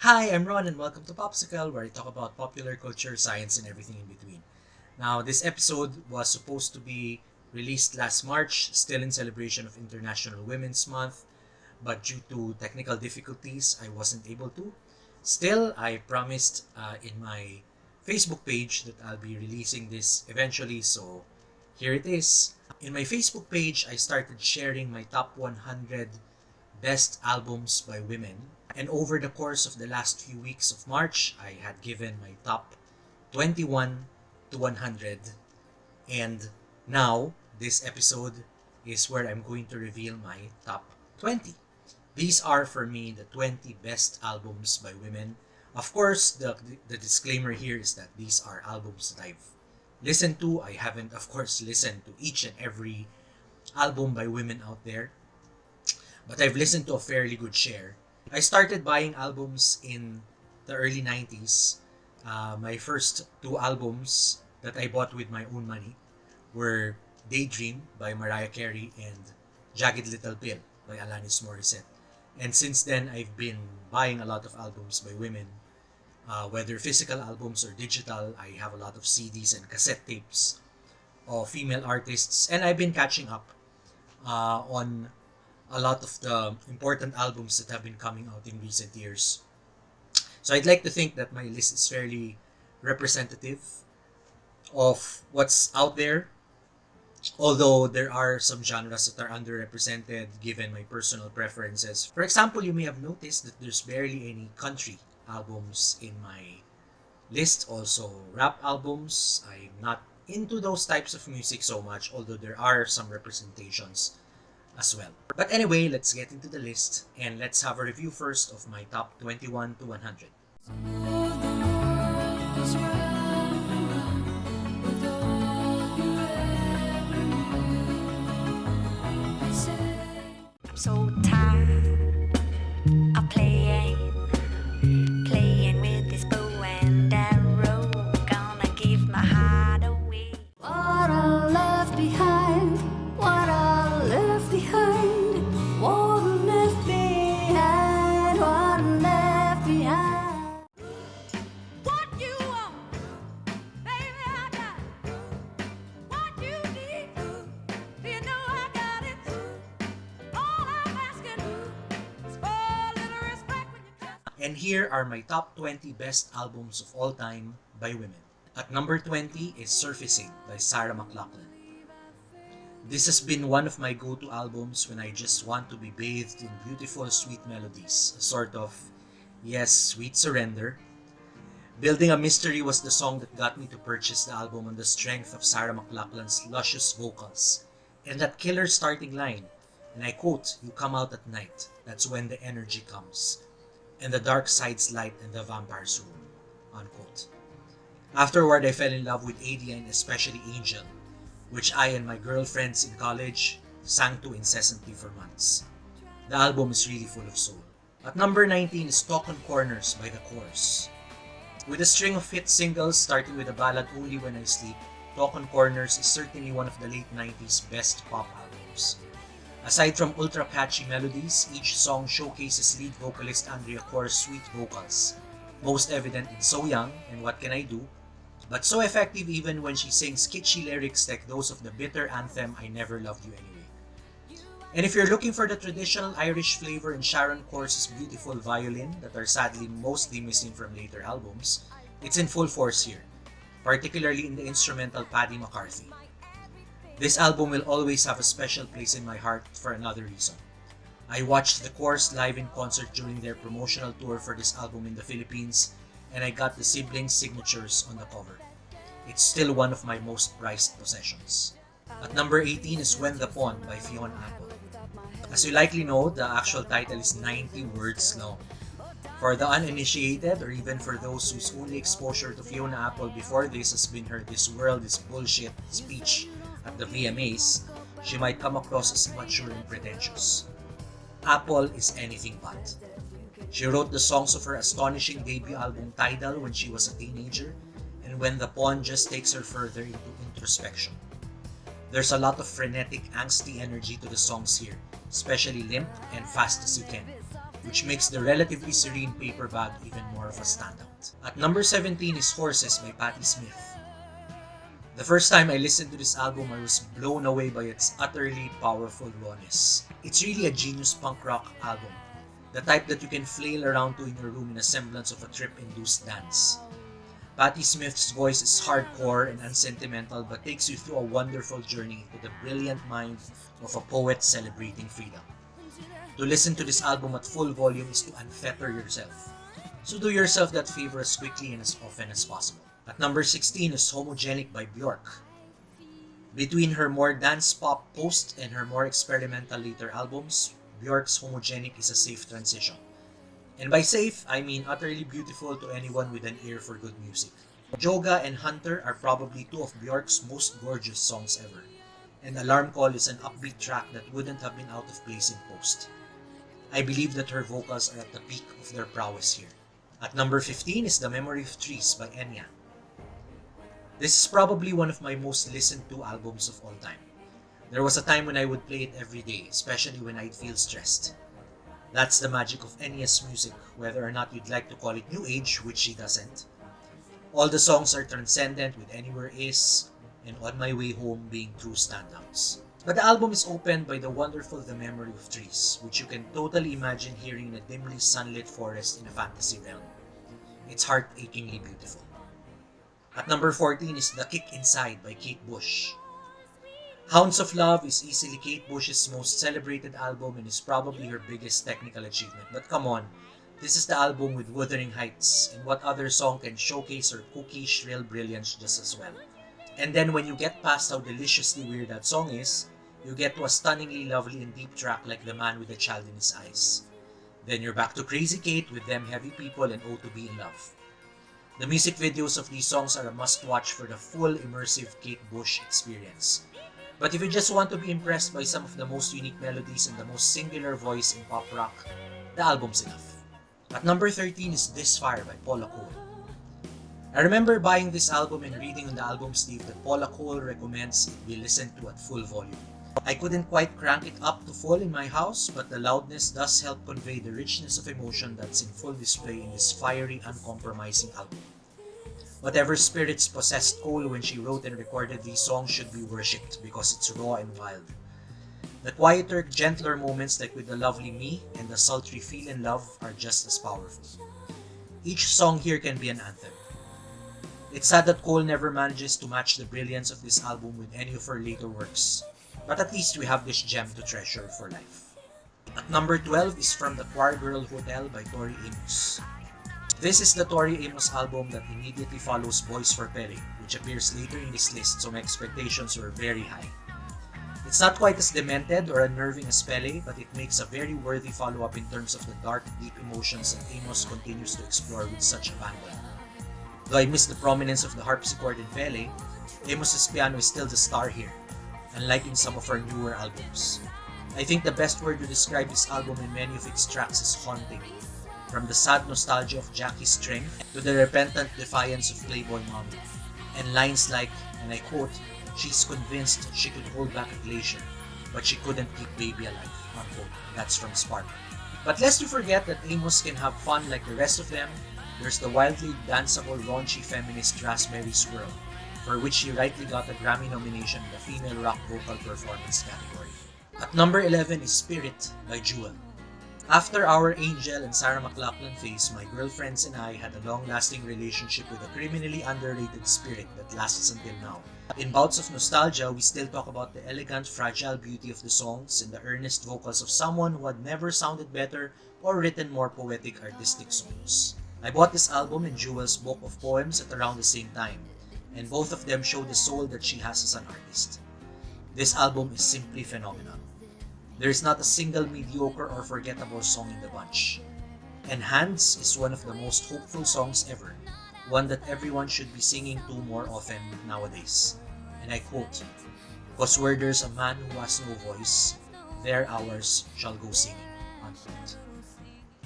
Hi, I'm Ron and welcome to PopScicle, where I talk about popular culture, science, and everything in between. Now, this episode was supposed to be released last March, still in celebration of International Women's Month, but due to technical difficulties, I wasn't able to. Still, I promised in my Facebook page that I'll be releasing this eventually, so here it is. In my Facebook page, I started sharing my top 100 best albums by women. And over the course of the last few weeks of March, I had given my top 21 to 100. And now, this episode is where I'm going to reveal my top 20. These are for me the 20 best albums by women. Of course, the disclaimer here is that these are albums that I've listened to. I haven't, of course, listened to each and every album by women out there, but I've listened to a fairly good share. I started buying albums in the early 90s. My first two albums that I bought with my own money were Daydream by Mariah Carey and Jagged Little Pill by Alanis Morissette. And since then, I've been buying a lot of albums by women, whether physical albums or digital. I have a lot of CDs and cassette tapes of female artists, and I've been catching up on a lot of the important albums that have been coming out in recent years. So I'd like to think that my list is fairly representative of what's out there, although there are some genres that are underrepresented given my personal preferences. For example, you may have noticed that there's barely any country albums in my list, also rap albums. I'm not into those types of music so much, although there are some representations as well. But anyway, let's get into the list and let's have a review first of my top 21 to 100. I'm so tired of playing with this bow and arrow. Gonna give my heart away. What I left behind, what I left behind, what I left behind, what I left behind. What you want, baby, I got it. What you need, you know I got it. All I'm asking is for a little respect when you come. And here are my top 20 best albums of all time by women. At number 20 is Surfacing by Sarah McLachlan. This has been one of my go-to albums when I just want to be bathed in beautiful, sweet melodies, a sort of, yes, sweet surrender. Building a Mystery was the song that got me to purchase the album on the strength of Sarah McLachlan's luscious vocals and that killer starting line, and I quote, "You come out at night, that's when the energy comes, and the dark side's light in the vampire's room," unquote. Afterward, I fell in love with Enya and especially Angel, which I and my girlfriends in college sang to incessantly for months. The album is really full of soul. At number 19 is Talk on Corners by the Corrs. With a string of hit singles starting with the ballad Only When I Sleep, Talk on Corners is certainly one of the late 90s best pop albums. Aside from ultra catchy melodies, each song showcases lead vocalist Andrea Corrs' sweet vocals, most evident in So Young and What Can I Do, but so effective even when she sings kitschy lyrics like those of the bitter anthem I Never Loved You Anyway. And if you're looking for the traditional Irish flavor in Sharon Corrs' beautiful violin that are sadly mostly missing from later albums, it's in full force here, particularly in the instrumental Paddy McCarthy. This album will always have a special place in my heart for another reason. I watched the Corrs live in concert during their promotional tour for this album in the Philippines, and I got the siblings' signatures on the cover. It's still one of my most prized possessions. At number 18 is When the Pawn by Fiona Apple. As you likely know, the actual title is 90 words long. For the uninitiated, or even for those whose only exposure to Fiona Apple before this has been her "This World is Bullshit" speech at the VMAs, she might come across as mature and pretentious. Apple is anything but. She wrote the songs of her astonishing debut album Tidal when she was a teenager, and When the Pawn just takes her further into introspection. There's a lot of frenetic, angsty energy to the songs here, especially Limp and Fast As You Can. which makes the relatively serene paper bag even more of a standout. At number 17 is Horses by Patti Smith. The first time I listened to this album, I was blown away by its utterly powerful rawness. It's really a genius punk rock album, the type that you can flail around to in your room in a semblance of a trip-induced dance. Patti Smith's voice is hardcore and unsentimental but takes you through a wonderful journey into the brilliant mind of a poet celebrating freedom. To listen to this album at full volume is to unfetter yourself. So do yourself that favor as quickly and as often as possible. At number 16 is Homogenic by Bjork. Between her more dance pop post and her more experimental later albums, Bjork's Homogenic is a safe transition. And by safe, I mean utterly beautiful to anyone with an ear for good music. Joga and Hunter are probably two of Bjork's most gorgeous songs ever, and Alarm Call is an upbeat track that wouldn't have been out of place in post. I believe that her vocals are at the peak of their prowess here. At number 15 is The Memory of Trees by Enya. This is probably one of my most listened to albums of all time. There was a time when I would play it every day, especially when I'd feel stressed. That's the magic of Enya's music, whether or not you'd like to call it new age, which she doesn't. All the songs are transcendent, with Anywhere Is and On My Way Home being true standouts. But the album is opened by the wonderful The Memory of Trees, which you can totally imagine hearing in a dimly sunlit forest in a fantasy realm. It's heart-achingly beautiful. At number 14 is The Kick Inside by Kate Bush. Hounds of Love is easily Kate Bush's most celebrated album and is probably her biggest technical achievement. But come on, this is the album with Wuthering Heights, and what other song can showcase her kooky, shrill brilliance just as well? And then when you get past how deliciously weird that song is, you get to a stunningly lovely and deep track like The Man with a Child in His Eyes. Then you're back to Crazy Kate with Them Heavy People and Oh to Be in Love. The music videos of these songs are a must-watch for the full immersive Kate Bush experience. But if you just want to be impressed by some of the most unique melodies and the most singular voice in pop rock, the album's enough. At number 13 is This Fire by Paula Cole. I remember buying this album and reading on the album sleeve that Paula Cole recommends it be listened to at full volume. I couldn't quite crank it up to full in my house, but the loudness does help convey the richness of emotion that's in full display in this fiery, uncompromising album. Whatever spirits possessed Cole when she wrote and recorded these songs should be worshipped because it's raw and wild. The quieter, gentler moments like with the lovely Me and the sultry Feel in Love are just as powerful. Each song here can be an anthem. It's sad that Cole never manages to match the brilliance of this album with any of her later works, but at least we have this gem to treasure for life. At number 12 is From the Choirgirl Hotel by Tori Amos. This is the Tori Amos album that immediately follows Boys for Pele, which appears later in this list, so my expectations were very high. It's not quite as demented or unnerving as Pele, but it makes a very worthy follow-up in terms of the dark, deep emotions that Amos continues to explore with such abandon. Though I miss the prominence of the harpsichord in Pele, Amos's piano is still the star here, unlike in some of her newer albums. I think the best word to describe this album in many of its tracks is haunting. From the sad nostalgia of Jackie's strength to the repentant defiance of Playboy Mommy. And lines like, and I quote, "She's convinced she could hold back a glacier, but she couldn't keep baby alive," unquote. That's from Spark. But lest you forget that Amos can have fun like the rest of them, there's the wildly danceable, raunchy feminist Raspberry Squirrel, for which she rightly got a Grammy nomination in the Female Rock Vocal Performance category. At number 11 is Spirit by Jewel. After our Angel and Sarah McLachlan phase, my girlfriends and I had a long-lasting relationship with a criminally underrated spirit that lasts until now. In bouts of nostalgia, we still talk about the elegant, fragile beauty of the songs and the earnest vocals of someone who had never sounded better or written more poetic, artistic songs. I bought this album and Jewel's book of poems at around the same time, and both of them show the soul that she has as an artist. This album is simply phenomenal. There is not a single mediocre or forgettable song in the bunch. And Hands is one of the most hopeful songs ever, one that everyone should be singing to more often nowadays. And I quote, "'Cause where there's a man who has no voice, their hours shall go singing," unquote.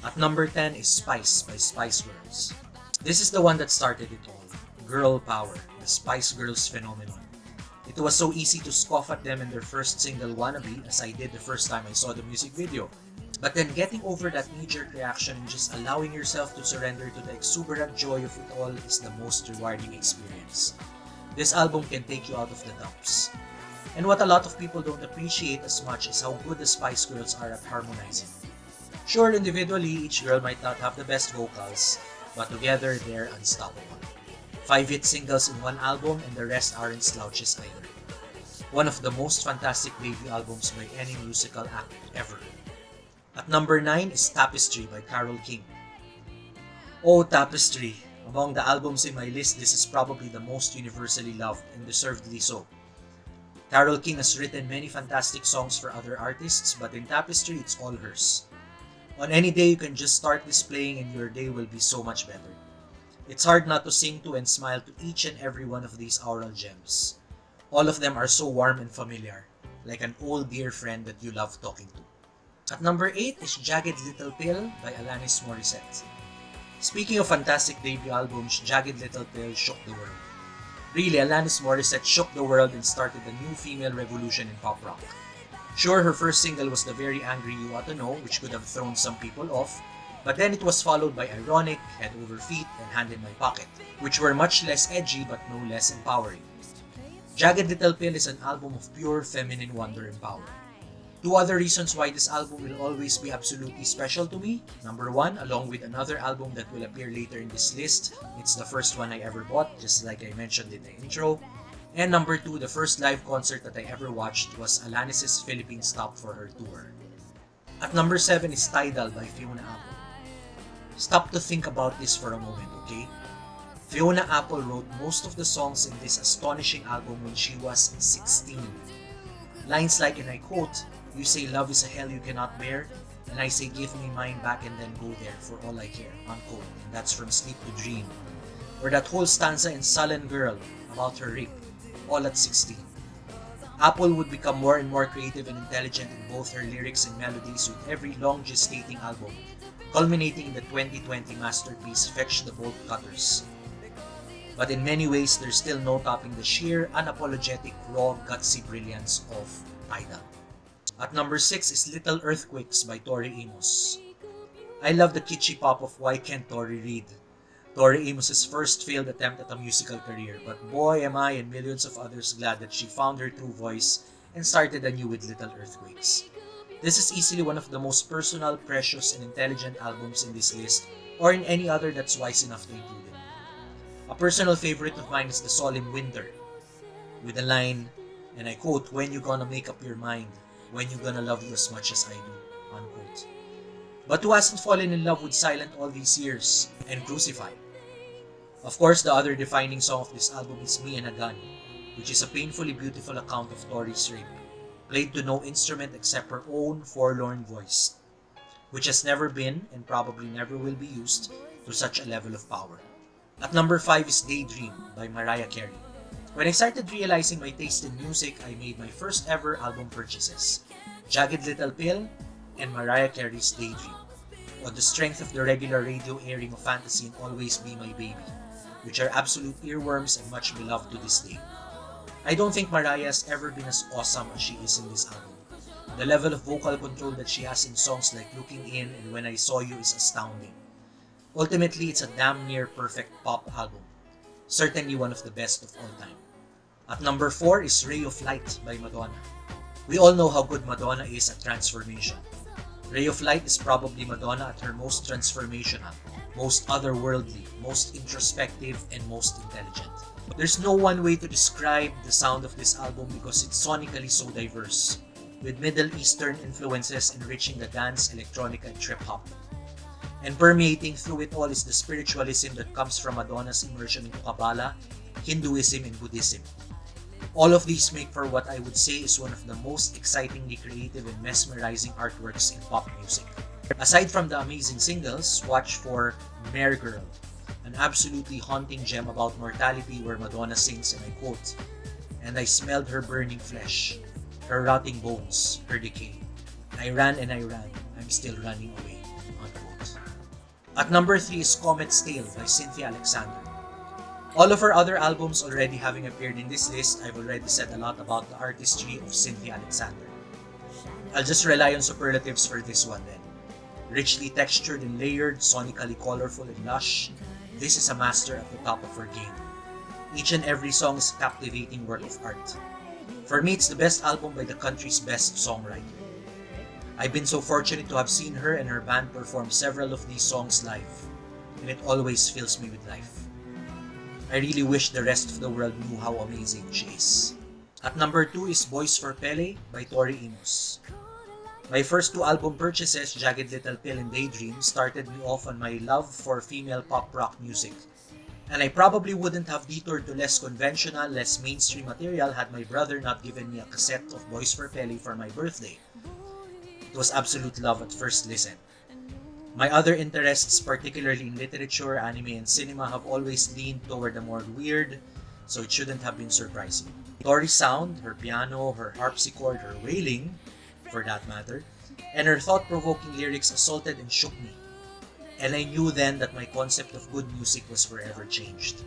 At number 10 is Spice by Spice Girls. This is the one that started it all. Girl power, the Spice Girls phenomenon. It was so easy to scoff at them in their first single, Wannabe, as I did the first time I saw the music video. But then getting over that knee-jerk reaction and just allowing yourself to surrender to the exuberant joy of it all is the most rewarding experience. This album can take you out of the dumps. And what a lot of people don't appreciate as much is how good the Spice Girls are at harmonizing. Sure, individually, each girl might not have the best vocals, but together they're unstoppable. 5 hit singles in one album and the rest aren't slouches either. One of the most fantastic debut albums by any musical act ever. At number 9 is Tapestry by Carole King. Oh, Tapestry! Among the albums in my list, this is probably the most universally loved, and deservedly so. Carole King has written many fantastic songs for other artists, but in Tapestry, it's all hers. On any day, you can just start this playing and your day will be so much better. It's hard not to sing to and smile to each and every one of these aural gems. All of them are so warm and familiar, like an old dear friend that you love talking to. At number 8 is Jagged Little Pill by Alanis Morissette. Speaking of fantastic debut albums, Jagged Little Pill shook the world. Really, Alanis Morissette shook the world and started a new female revolution in pop rock. Sure, her first single was the very angry You Ought to Know, which could have thrown some people off, but then it was followed by Ironic, Head Over Feet, and Hand in My Pocket, which were much less edgy but no less empowering. Jagged Little Pill is an album of pure feminine wonder and power. 2 other reasons why this album will always be absolutely special to me. Number 1, along with another album that will appear later in this list, it's the first one I ever bought, just like I mentioned in the intro. And number 2, the first live concert that I ever watched was Alanis' Philippine stop for her tour. At number 7 is Tidal by Fiona Apple. Stop to think about this for a moment, okay? Fiona Apple wrote most of the songs in this astonishing album when she was 16. Lines like, and I quote, "You say love is a hell you cannot bear, and I say give me mine back and then go there for all I care," unquote, and that's from Sleep to Dream. Or that whole stanza in Sullen Girl about her rape, all at 16. Apple would become more and more creative and intelligent in both her lyrics and melodies with every long gestating album, culminating in the 2020 masterpiece Fetch the Bolt Cutters. But in many ways, there's still no topping the sheer, unapologetic, raw, gutsy brilliance of Tidal. At number 6 is Little Earthquakes by Tori Amos. I love the kitschy pop of Why Can't Tori Read? Tori Amos' first failed attempt at a musical career, but boy am I and millions of others glad that she found her true voice and started anew with Little Earthquakes. This is easily one of the most personal, precious, and intelligent albums in this list, or in any other that's wise enough to include it. A personal favorite of mine is the solemn Winter, with the line, and I quote, "When you gonna make up your mind, when you gonna love you as much as I do," unquote. But who hasn't fallen in love with Silent all these years and Crucified? Of course, the other defining song of this album is Me and a Gun, which is a painfully beautiful account of Tori's rape, played to no instrument except her own forlorn voice, which has never been and probably never will be used to such a level of power. At number 5 is Daydream by Mariah Carey. When I started realizing my taste in music, I made my first ever album purchases, Jagged Little Pill and Mariah Carey's Daydream, on the strength of the regular radio airing of Fantasy and Always Be My Baby, which are absolute earworms and much beloved to this day. I don't think Mariah has ever been as awesome as she is in this album. The level of vocal control that she has in songs like Looking In and When I Saw You is astounding. Ultimately, it's a damn near perfect pop album. Certainly one of the best of all time. At number 4 is Ray of Light by Madonna. We all know how good Madonna is at transformation. Ray of Light is probably Madonna at her most transformational, most otherworldly, most introspective, and most intelligent. There's no one way to describe the sound of this album because it's sonically so diverse, with Middle Eastern influences enriching the dance, electronica, and trip-hop. And permeating through it all is the spiritualism that comes from Madonna's immersion into Kabbalah, Hinduism, and Buddhism. All of these make for what I would say is one of the most excitingly creative and mesmerizing artworks in pop music. Aside from the amazing singles, watch for Mere Girl, an absolutely haunting gem about mortality where Madonna sings, and I quote, "And I smelled her burning flesh, her rotting bones, her decay. I ran and I ran, I'm still running away," unquote. At number 3 is Comet's Tale by Cynthia Alexander. All of her other albums already having appeared in this list, I've already said a lot about the artistry of Cynthia Alexander. I'll just rely on superlatives for this one then. Richly textured and layered, sonically colorful and lush, this is a master at the top of her game. Each and every song is a captivating work of art. For me, it's the best album by the country's best songwriter. I've been so fortunate to have seen her and her band perform several of these songs live, and it always fills me with life. I really wish the rest of the world knew how amazing she is. At number 2 is Boys for Pele by Tori Amos. My first 2 album purchases, Jagged Little Pill and Daydream, started me off on my love for female pop rock music. And I probably wouldn't have detoured to less conventional, less mainstream material had my brother not given me a cassette of Boys for Pele for my birthday. It was absolute love at first listen. My other interests, particularly in literature, anime, and cinema, have always leaned toward the more weird, so it shouldn't have been surprising. Tori's sound, her piano, her harpsichord, her wailing, for that matter, and her thought-provoking lyrics assaulted and shook me. And I knew then that my concept of good music was forever changed.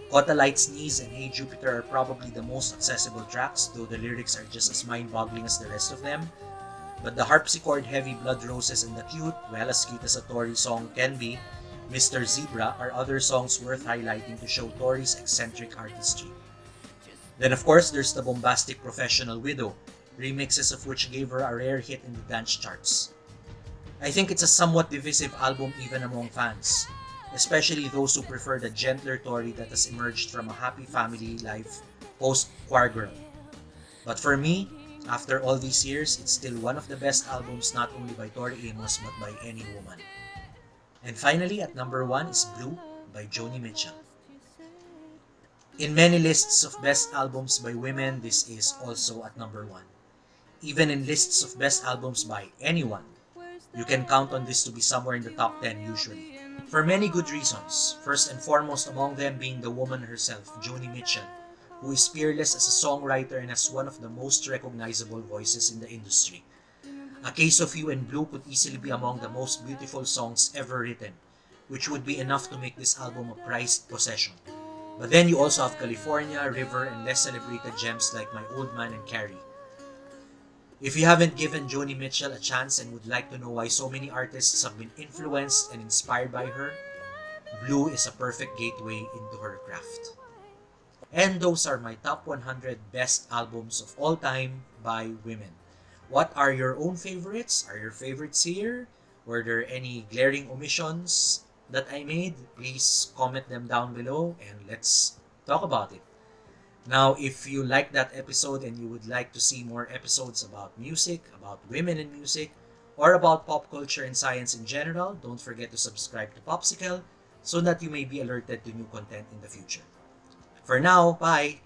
Caught a Light Sneeze and Hey Jupiter are probably the most accessible tracks, though the lyrics are just as mind-boggling as the rest of them. But the harpsichord-heavy Blood Roses and the cute, well as cute as a Tori song can be, Mr. Zebra, are other songs worth highlighting to show Tori's eccentric artistry. Then of course there's the bombastic Professional Widow, remixes of which gave her a rare hit in the dance charts. I think it's a somewhat divisive album even among fans, especially those who prefer the gentler Tori that has emerged from a happy family life post-Choirgirl. But for me, after all these years, it's still one of the best albums not only by Tori Amos but by any woman. And finally, at number 1 is Blue by Joni Mitchell. In many lists of best albums by women, this is also at number 1. Even in lists of best albums by anyone, you can count on this to be somewhere in the top 10 usually. For many good reasons, first and foremost among them being the woman herself, Joni Mitchell, who is peerless as a songwriter and has one of the most recognizable voices in the industry. A Case of You and Blue could easily be among the most beautiful songs ever written, which would be enough to make this album a prized possession. But then you also have California, River, and less celebrated gems like My Old Man and Carey. If you haven't given Joni Mitchell a chance and would like to know why so many artists have been influenced and inspired by her, Blue is a perfect gateway into her craft. And those are my top 100 best albums of all time by women. What are your own favorites? Are your favorites here? Were there any glaring omissions that I made? Please comment them down below and let's talk about it. Now, if you like that episode and you would like to see more episodes about music, about women in music, or about pop culture and science in general, don't forget to subscribe to PopScicle so that you may be alerted to new content in the future. For now, bye!